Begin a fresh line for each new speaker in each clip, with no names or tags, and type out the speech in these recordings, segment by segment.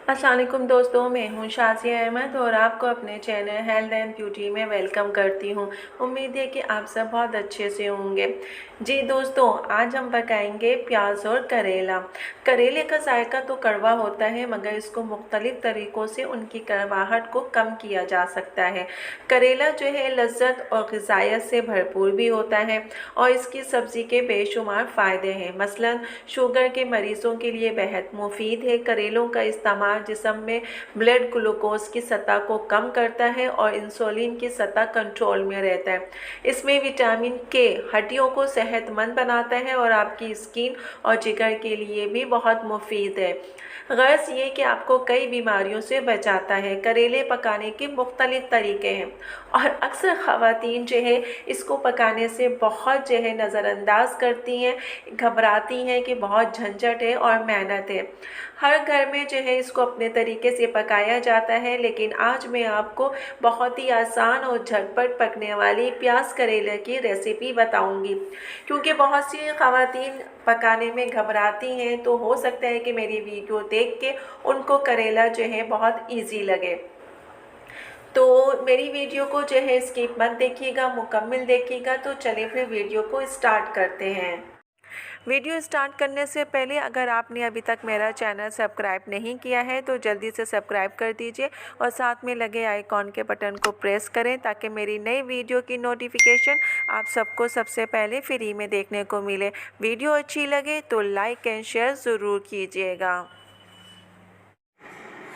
अस्सलाम वालेकुम दोस्तों, मैं हूं शाज़िया अहमद और आपको अपने चैनल हेल्थ एंड ब्यूटी में वेलकम करती हूं। उम्मीद है कि आप सब बहुत अच्छे से होंगे। जी दोस्तों, आज हम पकाएंगे प्याज और करेला। करेले का जायका तो कड़वा होता है, मगर इसको मुख्तलिफ तरीक़ों से उनकी कड़वाहट को कम किया जा सकता है। करेला जो है लज़्ज़त और ग़िज़ायत से भरपूर भी होता है और इसकी सब्ज़ी के बेशुमार फ़ायदे हैं। मसलन शुगर के मरीज़ों के लिए बेहद मुफीद है। करेलों का इस्तेमाल जिस्म में ब्लड ग्लूकोज की सतह को कम करता है और इंसुलिन की सतह कंट्रोल में रहता है। इसमें विटामिन के हड्डियों को सेहतमंद बनाता है और आपकी स्किन और जिगर के लिए भी बहुत मुफीद है। गर्ज़ ये कि आपको कई बीमारियों से बचाता है। करेले पकाने के मुख्तलिफ तरीके हैं और अक्सर ख़वातीन जो है इसको पकाने से बहुत जो है नज़रअंदाज करती हैं, घबराती हैं कि बहुत झंझट है और मेहनत है। हर घर में जो है इसको अपने तरीके से पकाया जाता है, लेकिन आज मैं आपको बहुत ही आसान और झटपट पकने वाली प्याज करेले की रेसिपी बताऊंगी। क्योंकि बहुत सी ख़वातीन पकाने में घबराती हैं, तो हो सकता है कि मेरी वीडियो देख के उनको करेला जो है बहुत ईजी लगे। तो मेरी वीडियो को जो है स्किप मत देखिएगा, मुकम्मल देखिएगा। तो चलिए फिर वीडियो को स्टार्ट करते हैं। वीडियो स्टार्ट करने से पहले अगर आपने अभी तक मेरा चैनल सब्सक्राइब नहीं किया है तो जल्दी से सब्सक्राइब कर दीजिए और साथ में लगे आइकॉन के बटन को प्रेस करें ताकि मेरी नई वीडियो की नोटिफिकेशन आप सबको सबसे पहले फ्री में देखने को मिले। वीडियो अच्छी लगे तो लाइक एंड शेयर ज़रूर कीजिएगा।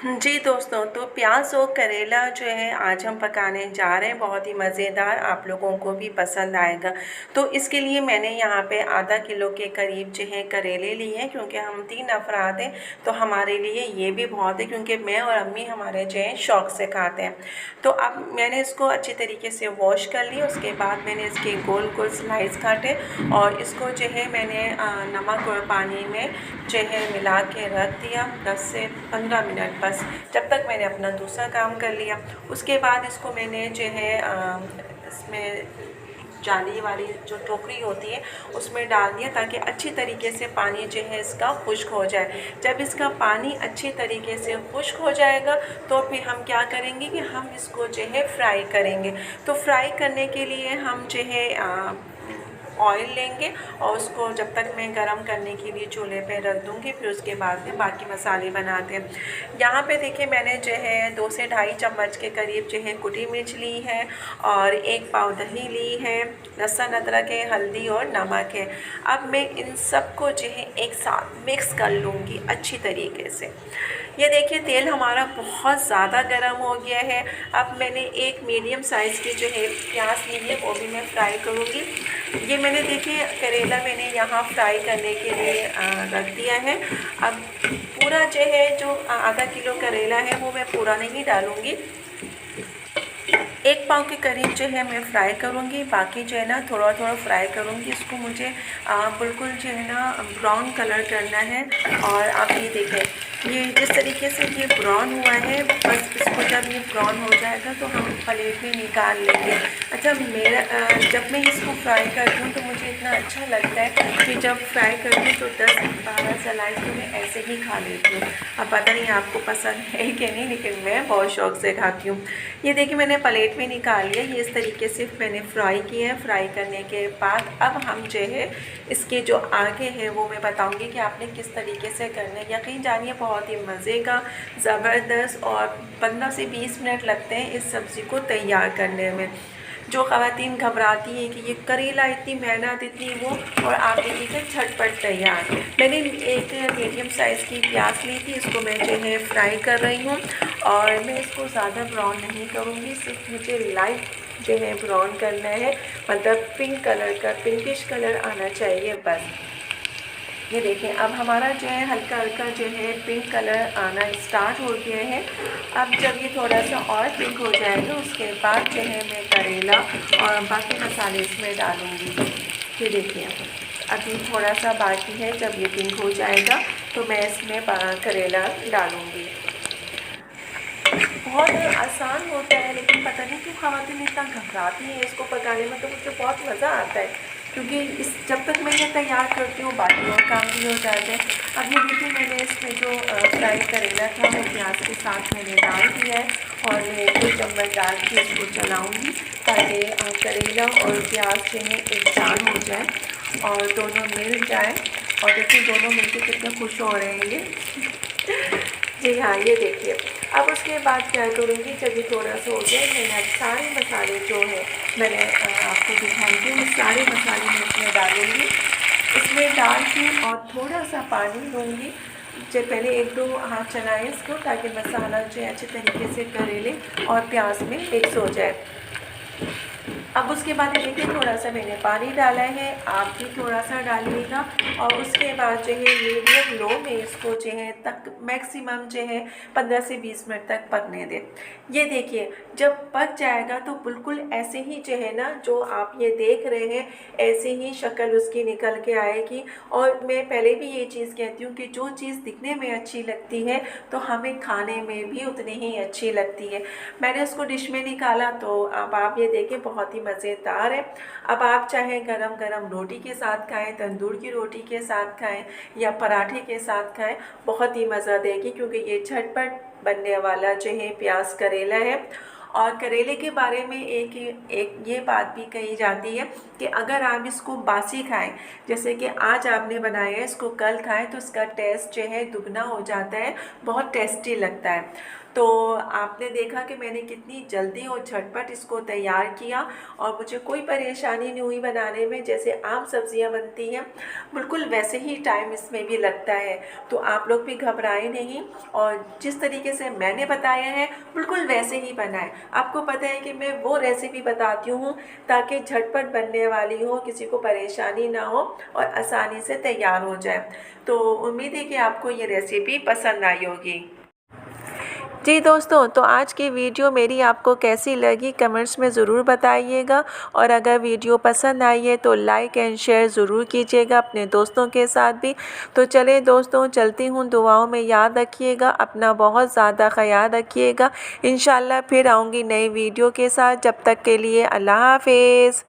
जी दोस्तों, तो प्याज और करेला जो है आज हम पकाने जा रहे हैं, बहुत ही मज़ेदार, आप लोगों को भी पसंद आएगा। तो इसके लिए मैंने यहाँ पे आधा किलो के करीब जो है करेले लिए हैं, क्योंकि हम 3 अफराद हैं तो हमारे लिए ये भी बहुत है, क्योंकि मैं और अम्मी हमारे जो है शौक़ से खाते हैं। तो अब मैंने इसको अच्छी तरीके से वॉश कर लिया। उसके बाद मैंने इसके गोल गोल स्लाइस काटे और इसको जो है मैंने नमक और पानी में जो है मिला के रख दिया 10 से 15 मिनट बस, जब तक मैंने अपना दूसरा काम कर लिया। उसके बाद इसको मैंने जो है इसमें जाली वाली जो टोकरी होती है उसमें डाल दिया, ताकि अच्छी तरीके से पानी जो है इसका खुश्क हो जाए। जब इसका पानी अच्छी तरीके से खुश्क हो जाएगा तो फिर हम क्या करेंगे कि हम इसको जो है फ्राई करेंगे। तो फ्राई करने के लिए हम जो है ऑयल लेंगे और उसको जब तक मैं गरम करने के लिए चूल्हे पे रख दूँगी, फिर उसके बाद में बाकी मसाले बनाते हैं। यहाँ पे देखिए मैंने जो है 2 से ढाई चम्मच के करीब जो है कुटी मिर्च ली है और 1 पाव दही ली है, लहसुन अदरक है, हल्दी और नमक है। अब मैं इन सबको जो है एक साथ मिक्स कर लूँगी अच्छी तरीके से। ये देखिए तेल हमारा बहुत ज़्यादा गर्म हो गया है। अब मैंने एक मीडियम साइज़ की जो है प्याज ली है, वो भी मैं फ्राई करूँगी। ये मैंने देखिए करेला मैंने यहाँ फ्राई करने के लिए रख दिया है। अब पूरा जो है जो आधा किलो करेला है वो मैं पूरा नहीं डालूँगी, 1 पाव के करीब जो है मैं फ्राई करूँगी, बाकी जो है ना थोड़ा थोड़ा फ्राई करूँगी। इसको मुझे बिल्कुल जो है ना ब्राउन कलर करना है। और आप ये देखें ये जिस तरीके से ये ब्राउन हुआ है, बस इसको जब ये ब्राउन हो जाएगा तो हम प्लेट में निकाल लेंगे। अच्छा मेरा जब मैं इसको फ्राई करती हूँ तो मुझे इतना अच्छा लगता है कि जब फ्राई करती हूँ तो 10-12 स्लाइस तो मैं ऐसे ही खा लेती हूँ। अब पता नहीं आपको पसंद है कि नहीं, लेकिन मैं बहुत शौक़ से खाती हूँ। ये देखिए मैंने प्लेट में निकाल लिया। ये इस तरीके से मैंने फ्राई किया है। फ्राई करने के बाद अब हम जो है इसके जो आगे है वो मैं बताऊंगी कि आपने किस तरीके से करना है। यकीन जानिए बहुत ही मज़े का, ज़बरदस्त, और 15 से 20 मिनट लगते हैं इस सब्ज़ी को तैयार करने में। जो ख़वातीन घबराती हैं कि ये करेला इतनी मेहनत इतनी वो, और आप देखिए झटपट तैयार। मैंने एक मीडियम साइज़ की प्याज ली थी, इसको मैं जो है फ्राई कर रही हूँ और मैं इसको ज़्यादा ब्राउन नहीं करूँगी, सिर्फ मुझे लाइट जो है ब्राउन करना है, मतलब पिंक कलर का, पिंकिश कलर आना चाहिए बस। ये देखिए अब हमारा जो है हल्का हल्का जो है पिंक कलर आना स्टार्ट हो गया है। अब जब ये थोड़ा सा और पिंक हो जाएगा उसके बाद जो है मैं करेला और बाकी मसाले इसमें डालूँगी। ये देखिए अभी थोड़ा सा बाकी है, जब ये पिंक हो जाएगा तो मैं इसमें करेला डालूँगी। बहुत आसान होता है, लेकिन पता नहीं क्यों ख़वातीन इतना घबराती हैं इसको पकाने में। तो मुझे बहुत मज़ा आता है, क्योंकि इस जब तक मैं ये तैयार करती हूँ बाकी और काम भी हो जाते हैं। अब ये देखिए मैंने इसमें जो फ्राई करेला था वो प्याज के साथ मैंने डाल दिया है और मैं 2 चम्मच डाल के इसको चलाऊँगी ताकि करेला और प्याज जो है एक जान हो जाए और दोनों मिल जाए। और देखिए दोनों मिलके कितने खुश हो रहे हैं ये। जी हाँ, ये देखिए। अब उसके बाद क्या करूँगी, जब ये थोड़ा सा हो जाए मैंने अब सारे मसाले जो है मैंने आपको दिखाऊंगी, वो सारे मसाले मैं इसमें डालूँगी। इसमें डाल के और थोड़ा सा पानी दूँगी। जब पहले 1-2 हाथ चलाएँ इसको ताकि मसाला जो है अच्छे तरीके से करेले और प्याज में मिक्स हो जाए। अब उसके बाद देखिए थोड़ा सा मैंने पानी डाला है, आप भी थोड़ा सा डालिएगा। और उसके बाद जो है मीडियम लो में इसको जो है तक मैक्सिमम जो है 15 से 20 मिनट तक पकने दें। ये देखिए जब पक जाएगा तो बिल्कुल ऐसे ही जो है ना, जो आप ये देख रहे हैं ऐसे ही शक्ल उसकी निकल के आएगी। और मैं पहले भी ये चीज़ कहती हूँ कि जो चीज़ दिखने में अच्छी लगती है तो हमें खाने में भी उतनी ही अच्छी लगती है। मैंने उसको डिश में निकाला तो अब आप ये देखें बहुत ही मज़ेदार है। अब आप चाहे गरम गरम रोटी के साथ खाएं, तंदूर की रोटी के साथ खाएं या पराठे के साथ खाएं, बहुत ही मज़ा देगी क्योंकि ये झटपट बनने वाला जो है प्याज करेला है। और करेले के बारे में एक ये बात भी कही जाती है कि अगर आप इसको बासी खाएं, जैसे कि आज आपने बनाया है, इसको कल खाएं तो इसका टेस्ट जो है दुगना हो जाता है, बहुत टेस्टी लगता है। तो आपने देखा कि मैंने कितनी जल्दी और झटपट इसको तैयार किया और मुझे कोई परेशानी नहीं हुई बनाने में। जैसे आम सब्जियां बनती हैं बिल्कुल वैसे ही टाइम इसमें भी लगता है। तो आप लोग भी घबराएं नहीं और जिस तरीके से मैंने बताया है बिल्कुल वैसे ही बनाएं। आपको पता है कि मैं वो रेसिपी बताती हूँ ताकि झटपट बनने वाली हो, किसी को परेशानी ना हो और आसानी से तैयार हो जाए। तो उम्मीद है कि आपको ये रेसिपी पसंद आई होगी। जी दोस्तों, तो आज की वीडियो मेरी आपको कैसी लगी कमेंट्स में ज़रूर बताइएगा। और अगर वीडियो पसंद आई है तो लाइक एंड शेयर ज़रूर कीजिएगा अपने दोस्तों के साथ भी। तो चले दोस्तों, चलती हूँ, दुआओं में याद रखिएगा, अपना बहुत ज़्यादा ख्याल रखिएगा। इंशाल्लाह फिर आऊँगी नई वीडियो के साथ। जब तक के लिए अल्लाह हाफिज़।